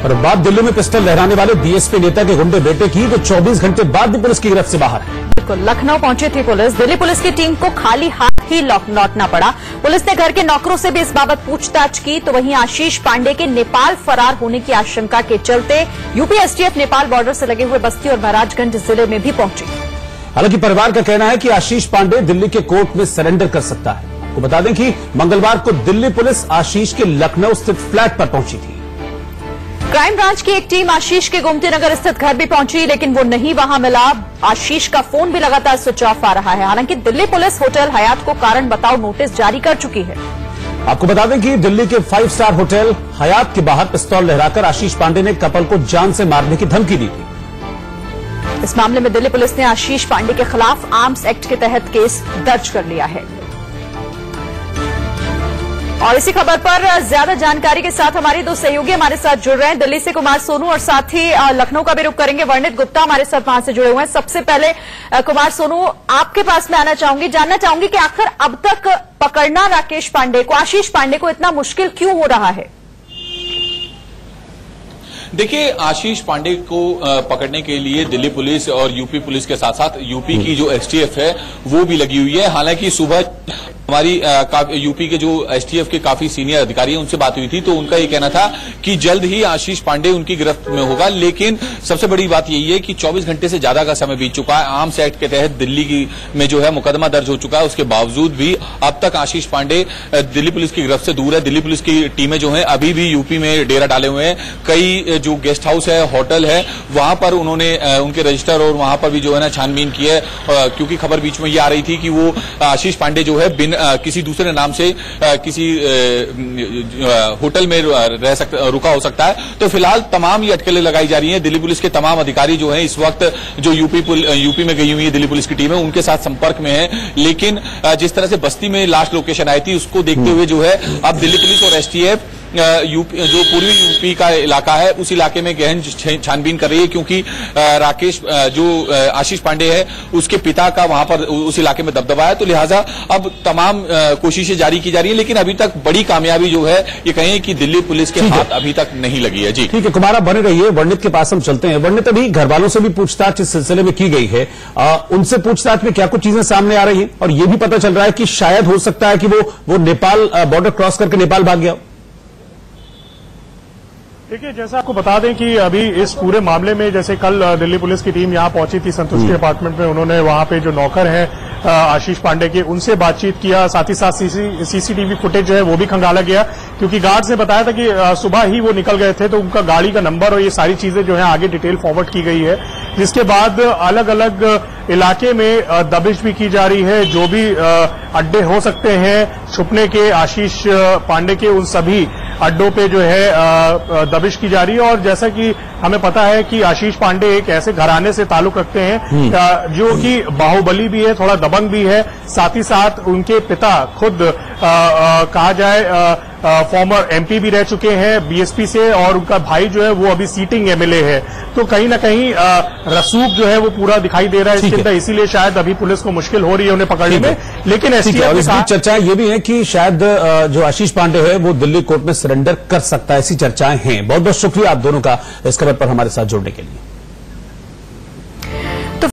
और बात दिल्ली में पिस्टल लहराने वाले बीएसपी नेता के गुंडे बेटे की, तो 24 घंटे बाद भी पुलिस की गिरफ्त से बाहर है। बिल्कुल, लखनऊ पहुंची थी पुलिस। दिल्ली पुलिस की टीम को खाली हाथ ही लौटना पड़ा। पुलिस ने घर के नौकरों से भी इस बाबत पूछताछ की। तो वहीं आशीष पांडे के नेपाल फरार होने की आशंका के चलते यूपी एसटीएफ नेपाल बॉर्डर से लगे हुए बस्ती और महाराजगंज जिले में भी पहुंची। हालांकि परिवार का कहना है कि आशीष पांडे दिल्ली के कोर्ट में सरेंडर कर सकता है। आपको बता दें कि मंगलवार को दिल्ली पुलिस आशीष के लखनऊ स्थित फ्लैट पर पहुंची थी। क्राइम ब्रांच की एक टीम आशीष के गोमती नगर स्थित घर भी पहुंची, लेकिन वो नहीं वहां मिला। आशीष का फोन भी लगातार स्विच ऑफ आ रहा है। हालांकि दिल्ली पुलिस होटल हयात को कारण बताओ नोटिस जारी कर चुकी है। आपको बता दें कि दिल्ली के 5 स्टार होटल हयात के बाहर पिस्तौल लहराकर आशीष पांडे ने कपल को जान से मारने की धमकी दी थी। इस मामले में दिल्ली पुलिस ने आशीष पांडे के खिलाफ आर्म्स एक्ट के तहत केस दर्ज कर लिया है। और इसी खबर पर ज्यादा जानकारी के साथ हमारी दो सहयोगी हमारे साथ जुड़ रहे हैं। दिल्ली से कुमार सोनू और साथ ही लखनऊ का भी रुख करेंगे, वर्णित गुप्ता हमारे साथ वहां से जुड़े हुए हैं। सबसे पहले कुमार सोनू, आपके पास मैं आना चाहूंगी, जानना चाहूंगी कि आखिर अब तक पकड़ना राकेश पांडे को, आशीष पांडे को इतना मुश्किल क्यों हो रहा है? देखिए, आशीष पांडे को पकड़ने के लिए दिल्ली पुलिस और यूपी पुलिस के साथ साथ यूपी की जो एसटीएफ है वो भी लगी हुई है। हालांकि सुबह हमारी यूपी के जो एसटीएफ के काफी सीनियर अधिकारी हैं उनसे बात हुई थी, तो उनका ये कहना था कि जल्द ही आशीष पांडे उनकी गिरफ्त में होगा। लेकिन सबसे बड़ी बात यही है कि 24 घंटे से ज्यादा का समय बीत चुका है। आर्म्स एक्ट के तहत दिल्ली में जो है मुकदमा दर्ज हो चुका है। उसके बावजूद भी अब तक आशीष पांडे दिल्ली पुलिस की गिरफ्त से दूर है। दिल्ली पुलिस की टीमें जो है अभी भी यूपी में डेरा डाले हुए हैं। कई जो गेस्ट हाउस है, होटल है, वहां पर उन्होंने उनके रजिस्टर और वहां पर भी जो है ना छानबीन की है, क्योंकि खबर बीच में ये आ रही थी कि वो आशीष पांडे जो है किसी दूसरे नाम से किसी होटल में रुका हो सकता है। तो फिलहाल तमाम ये अटकलें लगाई जा रही हैं। दिल्ली पुलिस के तमाम अधिकारी जो हैं इस वक्त जो यूपी में गई हुई है दिल्ली पुलिस की टीम है उनके साथ संपर्क में है। लेकिन जिस तरह से बस्ती में लास्ट लोकेशन आई थी उसको देखते हुए जो है अब दिल्ली पुलिस और एसटीएफ यूपी जो पूर्वी यूपी का इलाका है उस इलाके में गहन छानबीन कर रही है, क्योंकि राकेश जो आशीष पांडे है उसके पिता का वहां पर उस इलाके में दबदबा है। तो लिहाजा अब तमाम कोशिशें जारी की जा रही है, लेकिन अभी तक बड़ी कामयाबी जो है ये कहें कि दिल्ली पुलिस के हाथ अभी तक नहीं लगी है। जी ठीक है कुमार, आप बने रहिए। वर्णित के पास हम चलते हैं। वर्णित, अभी घर वालों से भी पूछताछ इस सिलसिले में की गई है। उनसे पूछताछ में क्या कुछ चीजें सामने आ रही है और ये भी पता चल रहा है कि शायद हो सकता है कि वो नेपाल बॉर्डर क्रॉस करके नेपाल भाग गया। देखिए, जैसा आपको बता दें कि अभी इस पूरे मामले में जैसे कल दिल्ली पुलिस की टीम यहां पहुंची थी संतुष्ट के अपार्टमेंट में, उन्होंने वहां पे जो नौकर हैं आशीष पांडे के उनसे बातचीत किया। साथ ही साथ सीसीटीवी फुटेज जो है वो भी खंगाला गया, क्योंकि गार्ड्स ने बताया था कि सुबह ही वो निकल गए थे, तो उनका गाड़ी का नंबर और ये सारी चीजें जो है आगे डिटेल फॉरवर्ड की गई है। जिसके बाद अलग अलग इलाके में दबिश भी की जा रही है। जो भी अड्डे हो सकते हैं छुपने के आशीष पांडे के, उन सभी अड्डों पे जो है दबिश की जा रही है। और जैसा कि हमें पता है कि आशीष पांडे एक ऐसे घराने से ताल्लुक रखते हैं जो कि बाहुबली भी है, थोड़ा दबंग भी है। साथ ही साथ उनके पिता खुद कहा जाए फॉर्मर एमपी भी रह चुके हैं बीएसपी से, और उनका भाई जो है वो अभी सीटिंग एमएलए है। तो कहीं ना कहीं रसूख जो है वो पूरा दिखाई दे रहा है इसके अंदर, इसीलिए शायद अभी पुलिस को मुश्किल हो रही है उन्हें पकड़ने में। लेकिन एसटीएफ के साथ चर्चाएं ये भी है कि शायद जो आशीष पांडे है वो दिल्ली कोर्ट में सरेंडर कर सकता है, ऐसी चर्चाएं हैं। बहुत बहुत शुक्रिया आप दोनों का इस खबर पर हमारे साथ जुड़ने के लिए।